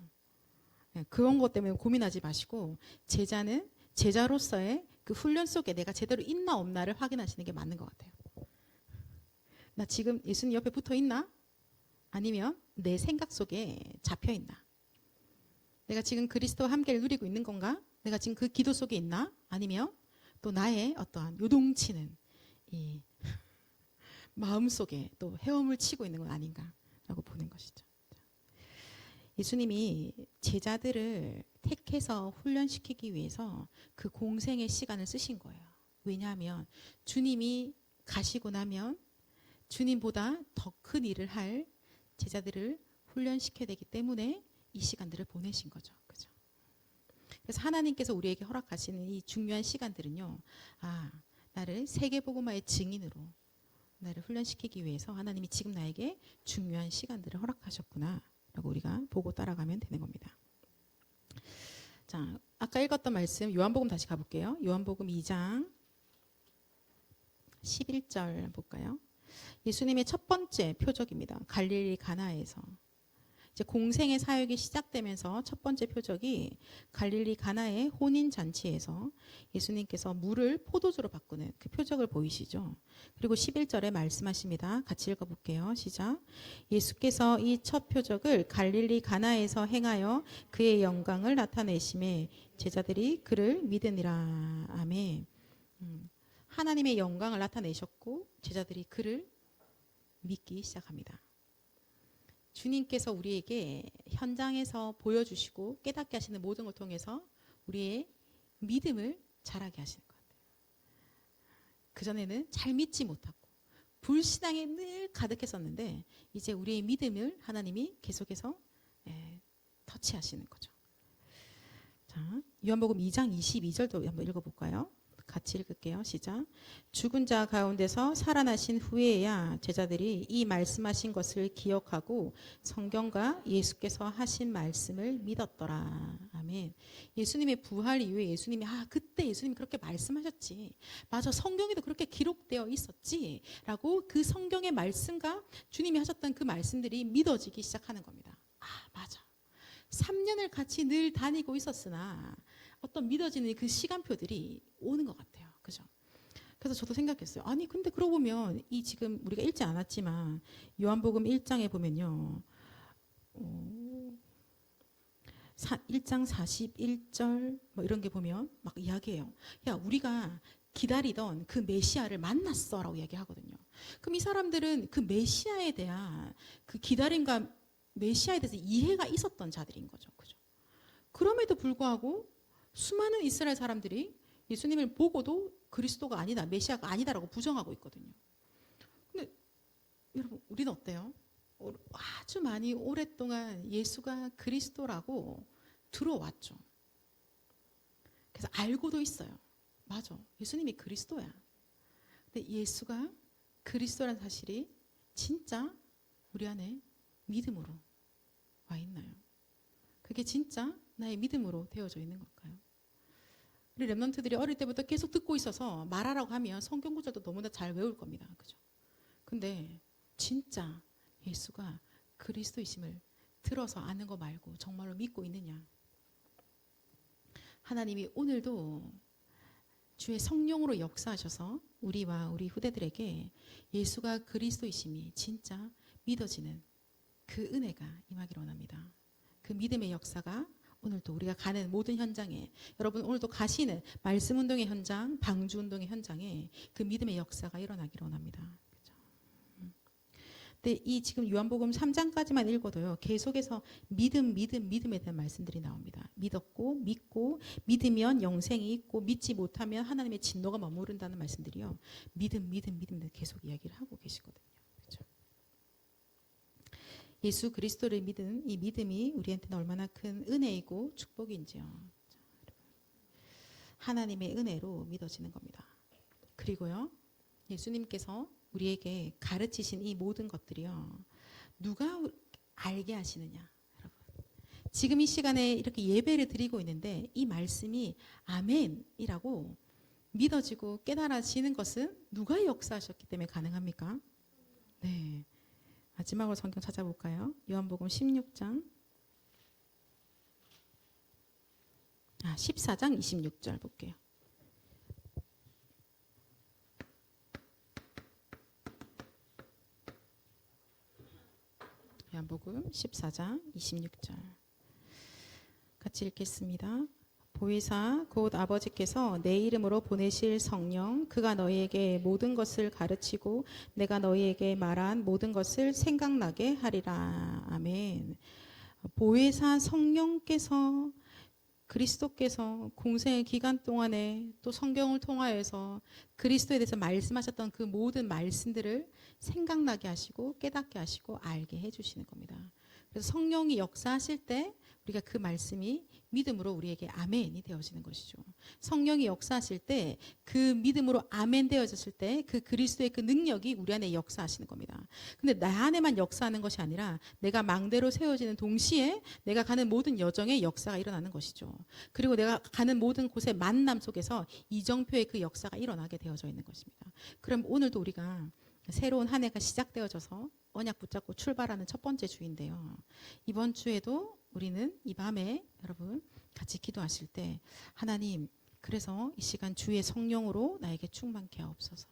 그런 것 때문에 고민하지 마시고 제자는 제자로서의 그 훈련 속에 내가 제대로 있나 없나를 확인하시는 게 맞는 것 같아요. 나 지금 예수님 옆에 붙어 있나? 아니면 내 생각 속에 잡혀 있나? 내가 지금 그리스도와 함께를 누리고 있는 건가? 내가 지금 그 기도 속에 있나? 아니면 또 나의 어떠한 요동치는 이 마음 속에 또 헤엄을 치고 있는 건 아닌가라고 보는 것이죠. 예수님이 제자들을 택해서 훈련시키기 위해서 그 공생의 시간을 쓰신 거예요. 왜냐하면 주님이 가시고 나면 주님보다 더 큰 일을 할 제자들을 훈련시켜야 되기 때문에 이 시간들을 보내신 거죠. 그죠? 그래서 하나님께서 우리에게 허락하시는 이 중요한 시간들은요. 나를 세계복음화의 증인으로 나를 훈련시키기 위해서 하나님이 지금 나에게 중요한 시간들을 허락하셨구나 라고 우리가 보고 따라가면 되는 겁니다. 자, 아까 읽었던 말씀 요한복음 다시 가볼게요. 요한복음 2장 11절 볼까요? 예수님의 첫 번째 표적입니다. 갈릴리 가나에서 이제 공생의 사역이 시작되면서 첫 번째 표적이 갈릴리 가나의 혼인 잔치에서 예수님께서 물을 포도주로 바꾸는 그 표적을 보이시죠. 그리고 11절에 말씀하십니다. 같이 읽어볼게요. 시작. 예수께서 이 첫 표적을 갈릴리 가나에서 행하여 그의 영광을 나타내심에 제자들이 그를 믿으니라. 아멘. 하나님의 영광을 나타내셨고 제자들이 그를 믿기 시작합니다. 주님께서 우리에게 현장에서 보여주시고 깨닫게 하시는 모든 걸 통해서 우리의 믿음을 자라게 하시는 것 같아요. 그전에는 잘 믿지 못하고 불신앙에 늘 가득했었는데 이제 우리의 믿음을 하나님이 계속해서 터치하시는 거죠. 자, 요한복음 2장 22절도 한번 읽어볼까요? 같이 읽을게요. 시작. 죽은 자 가운데서 살아나신 후에야 제자들이 이 말씀하신 것을 기억하고 성경과 예수께서 하신 말씀을 믿었더라. 아멘. 예수님의 부활 이후에 예수님이 그때 예수님이 그렇게 말씀하셨지. 맞아. 성경에도 그렇게 기록되어 있었지. 라고 그 성경의 말씀과 주님이 하셨던 그 말씀들이 믿어지기 시작하는 겁니다. 맞아. 3년을 같이 늘 다니고 있었으나 어떤 믿어지는 그 시간표들이 오는 것 같아요. 그죠? 그래서 저도 생각했어요. 아니, 근데 그러고 보면 이 지금 우리가 읽지 않았지만 요한복음 1장에 보면요. 1장 41절 뭐 이런 게 보면 막 이야기해요. 야, 우리가 기다리던 그 메시아를 만났어 라고 이야기하거든요. 그럼 이 사람들은 그 메시아에 대한 그 기다림과 메시아에 대해서 이해가 있었던 자들인 거죠. 그죠? 그럼에도 불구하고 수많은 이스라엘 사람들이 예수님을 보고도 그리스도가 아니다, 메시아가 아니다라고 부정하고 있거든요. 근데 여러분, 우리는 어때요? 아주 많이 오랫동안 예수가 그리스도라고 들어왔죠. 그래서 알고도 있어요. 맞아, 예수님이 그리스도야. 근데 예수가 그리스도라는 사실이 진짜 우리 안에 믿음으로 와 있나요? 그게 진짜 나의 믿음으로 되어져 있는 걸까요? 우리 랩런트들이 어릴 때부터 계속 듣고 있어서 말하라고 하면 성경 구절도 너무나 잘 외울 겁니다. 그죠? 근데 진짜 예수가 그리스도이심을 들어서 아는 거 말고 정말로 믿고 있느냐? 하나님이 오늘도 주의 성령으로 역사하셔서 우리와 우리 후대들에게 예수가 그리스도이심이 진짜 믿어지는 그 은혜가 임하기를 원합니다. 그 믿음의 역사가 오늘도 우리가 가는 모든 현장에, 여러분 오늘도 가시는 말씀운동의 현장, 방주운동의 현장에 그 믿음의 역사가 일어나기를 원합니다. 그렇죠? 근데 이 지금 요한복음 3장까지만 읽어도요, 계속해서 믿음에 대한 말씀들이 나옵니다. 믿었고, 믿고, 믿으면 영생이 있고, 믿지 못하면 하나님의 진노가 머무른다는 말씀들이요, 믿음 계속 이야기를 하고 계시거든요. 그렇죠? 예수 그리스도를 믿은 이 믿음이 우리한테는 얼마나 큰 은혜이고 축복인지요. 하나님의 은혜로 믿어지는 겁니다. 그리고요, 예수님께서 우리에게 가르치신 이 모든 것들이요, 누가 알게 하시느냐? 여러분, 지금 이 시간에 이렇게 예배를 드리고 있는데 이 말씀이 아멘이라고 믿어지고 깨달아지는 것은 누가 역사하셨기 때문에 가능합니까? 네. 마지막으로 성경 찾아볼까요? 요한복음 16장 14장 26절 볼게요. 요한복음 14장 26절 같이 읽겠습니다. 보혜사 곧 아버지께서 내 이름으로 보내실 성령, 그가 너희에게 모든 것을 가르치고 내가 너희에게 말한 모든 것을 생각나게 하리라. 아멘. 보혜사 성령께서, 그리스도께서 공생의 기간 동안에 또 성경을 통하여서 그리스도에 대해서 말씀하셨던 그 모든 말씀들을 생각나게 하시고 깨닫게 하시고 알게 해주시는 겁니다. 그래서 성령이 역사하실 때 우리가 그 말씀이 믿음으로 우리에게 아멘이 되어지는 것이죠. 성령이 역사하실 때 그 믿음으로 아멘 되어졌을 때 그 그리스도의 그 능력이 우리 안에 역사하시는 겁니다. 근데 나 안에만 역사하는 것이 아니라 내가 망대로 세워지는 동시에 내가 가는 모든 여정에 역사가 일어나는 것이죠. 그리고 내가 가는 모든 곳의 만남 속에서 이정표의 그 역사가 일어나게 되어져 있는 것입니다. 그럼 오늘도 우리가 새로운 한 해가 시작되어져서 언약 붙잡고 출발하는 첫 번째 주인데요. 이번 주에도 우리는 이 밤에 여러분 같이 기도하실 때 하나님, 그래서 이 시간 주의 성령으로 나에게 충만케 하옵소서.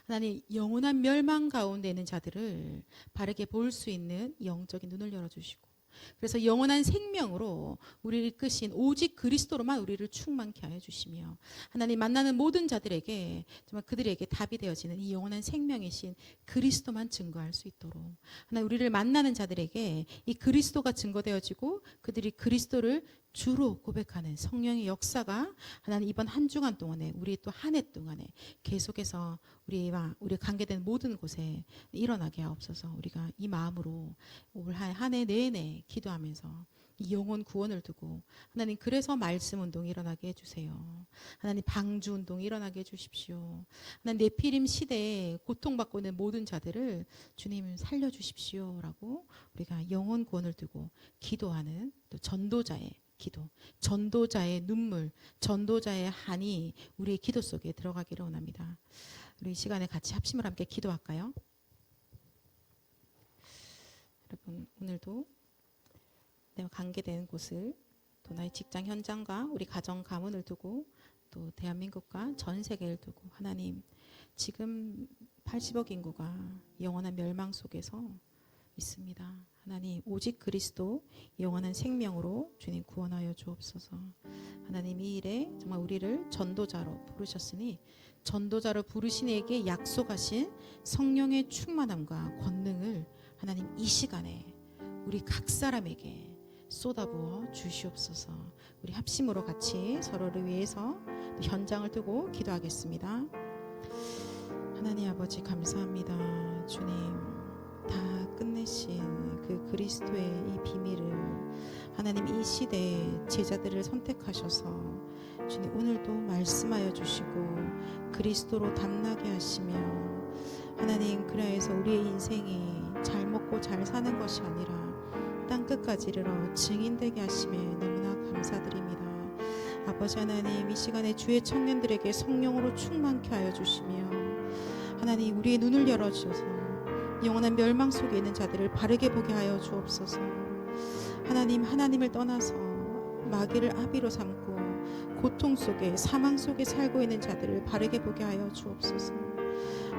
하나님, 영원한 멸망 가운데 있는 자들을 바르게 볼 수 있는 영적인 눈을 열어주시고, 그래서 영원한 생명으로 우리를 이끄신 오직 그리스도로만 우리를 충만케 하여 주시며, 하나님 만나는 모든 자들에게 정말 그들에게 답이 되어지는 이 영원한 생명이신 그리스도만 증거할 수 있도록, 하나님 우리를 만나는 자들에게 이 그리스도가 증거되어지고 그들이 그리스도를 주로 고백하는 성령의 역사가 하나님 이번 한 주간 동안에, 우리 또 한 해 동안에 계속해서 우리와 우리 관계된 모든 곳에 일어나게 하옵소서. 우리가 이 마음으로 올 한 해 내내 기도하면서 영혼 구원을 두고 하나님 그래서 말씀 운동이 일어나게 해주세요. 하나님 방주 운동이 일어나게 해주십시오. 하나님 네피림 시대에 고통받고 있는 모든 자들을 주님 살려주십시오 라고 우리가 영혼 구원을 두고 기도하는 또 전도자의 기도, 전도자의 눈물, 전도자의 한이 우리의 기도 속에 들어가기를 원합니다. 우리 이 시간에 같이 합심을 함께 기도할까요? 여러분 오늘도 내가 관계되는 곳을 또 나의 직장 현장과 우리 가정 가문을 두고 또 대한민국과 전 세계를 두고 하나님 지금 80억 인구가 영원한 멸망 속에서 있습니다. 하나님 오직 그리스도 영원한 생명으로 주님 구원하여 주옵소서. 하나님 이 일에 정말 우리를 전도자로 부르셨으니 전도자로 부르신 이에게 약속하신 성령의 충만함과 권능을 하나님 이 시간에 우리 각 사람에게 쏟아부어 주시옵소서. 우리 합심으로 같이 서로를 위해서 현장을 두고 기도하겠습니다. 하나님 아버지 감사합니다. 주님 다 끝내신 그 그리스도의 이 비밀을 하나님 이 시대에 제자들을 선택하셔서 주님 오늘도 말씀하여 주시고 그리스도로 담나게 하시며 하나님 그래서 우리의 인생이 잘 먹고 잘 사는 것이 아니라 땅끝까지 이르러 증인되게 하심에 너무나 감사드립니다. 아버지 하나님 이 시간에 주의 청년들에게 성령으로 충만케 하여 주시며 하나님 우리의 눈을 열어주셔서 영원한 멸망 속에 있는 자들을 바르게 보게 하여 주옵소서. 하나님 하나님을 떠나서 마귀를 아비로 삼고 고통 속에 사망 속에 살고 있는 자들을 바르게 보게 하여 주옵소서.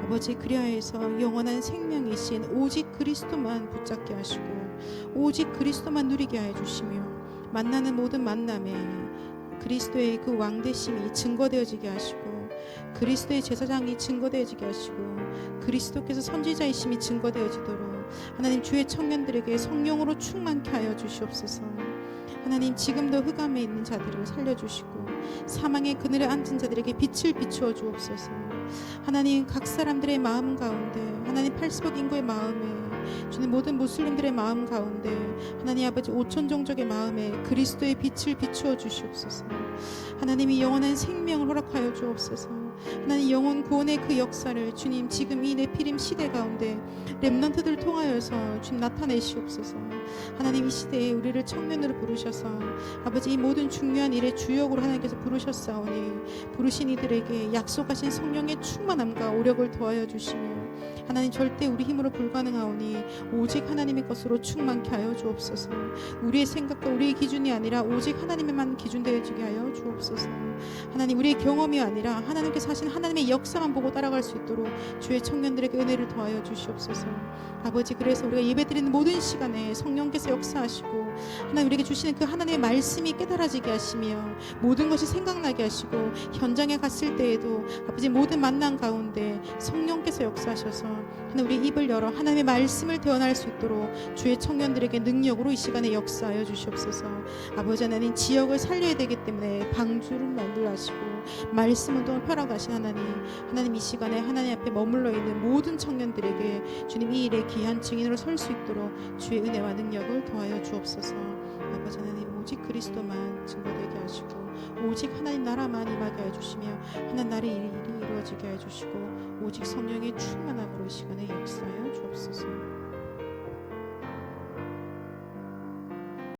아버지 그리하여서 영원한 생명이신 오직 그리스도만 붙잡게 하시고 오직 그리스도만 누리게 하여 주시며 만나는 모든 만남에 그리스도의 그 왕되심이 증거되어지게 하시고 그리스도의 제사장이 증거되어지게 하시고 그리스도께서 선지자이심이 증거되어지도록 하나님 주의 청년들에게 성령으로 충만케 하여 주시옵소서. 하나님 지금도 흑암에 있는 자들을 살려주시고 사망의 그늘에 앉은 자들에게 빛을 비추어 주옵소서. 하나님 각 사람들의 마음 가운데 하나님 80억 인구의 마음에 주님 모든 무슬림들의 마음 가운데 하나님 아버지 5천 종족의 마음에 그리스도의 빛을 비추어 주시옵소서. 하나님이 영원한 생명을 허락하여 주옵소서. 하나님 영혼 구원의 그 역사를 주님 지금 이 네피림 시대 가운데 렘넌트들을 통하여서 주님 나타내시옵소서. 하나님 이 시대에 우리를 청년으로 부르셔서 아버지 이 모든 중요한 일의 주역으로 하나님께서 부르셨사오니 부르신 이들에게 약속하신 성령의 충만함과 오력을 더하여 주시며 하나님 절대 우리 힘으로 불가능하오니 오직 하나님의 것으로 충만케 하여 주옵소서. 우리의 생각과 우리의 기준이 아니라 오직 하나님의만 기준되어지게 하여 주옵소서. 하나님 우리의 경험이 아니라 하나님께서 하신 하나님의 역사만 보고 따라갈 수 있도록 주의 청년들에게 은혜를 더하여 주시옵소서. 아버지 그래서 우리가 예배드리는 모든 시간에 성령께서 역사하시고 하나님 우리에게 주시는 그 하나님의 말씀이 깨달아지게 하시며 모든 것이 생각나게 하시고 현장에 갔을 때에도 아버지 모든 만남 가운데 성령께서 역사하셔서 하나님 우리 입을 열어 하나님의 말씀을 대언할 수 있도록 주의 청년들에게 능력으로 이 시간에 역사하여 주시옵소서. 아버지 하나님 지역을 살려야 되기 때문에 방주를 만들어 하시고 말씀 운동을 펴나가신 하나님 이 시간에 하나님 앞에 머물러 있는 모든 청년들에게 주님 이 일의 귀한 증인으로 설 수 있도록 주의 은혜와 능력을 더하여 주옵소서. 아버지 하나님 오직 그리스도만 증거되게 하시고 오직 하나님 나라만 임하게 하여 주시며 하나님 나라의 일이 이루어지게 하여 주시고 오직 성령의 충만함으로 이 시간에 역사하여 주옵소서.